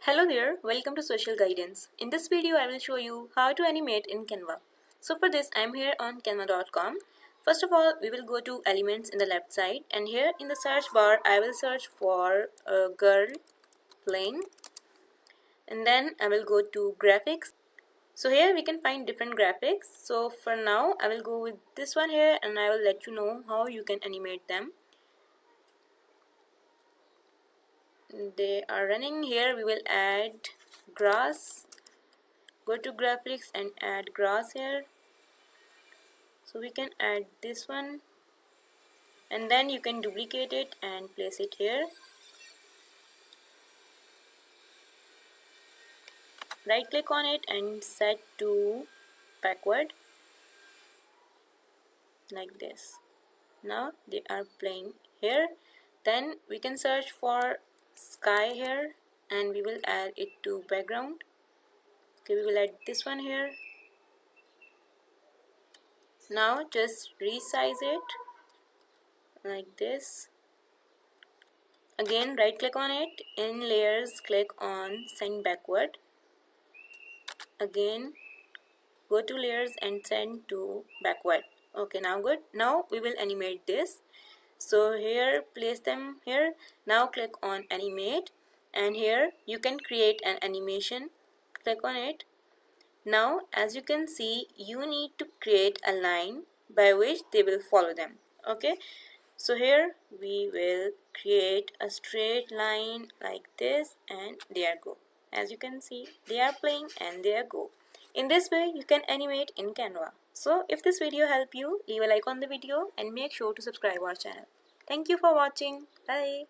Hello there, welcome to Social Guidance. In this video, I will show you how to animate in Canva. So for this, I am here on canva.com. First of all, we will go to elements in the left side, and here in the search bar, I will search for a girl playing, and then I will go to graphics. So here we can find different graphics. So for now, I will go with this one here, and I will let you know how you can animate them. They are running here. We will add grass. Go to graphics and add grass here. So we can add this one, and then you can duplicate it and place it here. Right click on it and set to backward like this. Now they are playing here. Then we can search for sky here, and we will add it to background. Okay, we will add this one here. Now just resize it like this. Again, right click on it, in layers click on send backward. Again, go to layers and send to backward. Okay, now good. Now we will animate this. So here, place them here. Now click on animate, and here you can create an animation. Click on it. Now as you can see, you need to create a line by which they will follow them. Okay, so here we will create a straight line like this, and there go. As you can see, they are playing and there go. In this way you can animate in Canva. So if this video helped you, leave a like on the video and make sure to subscribe our channel. Thank you for watching. Bye.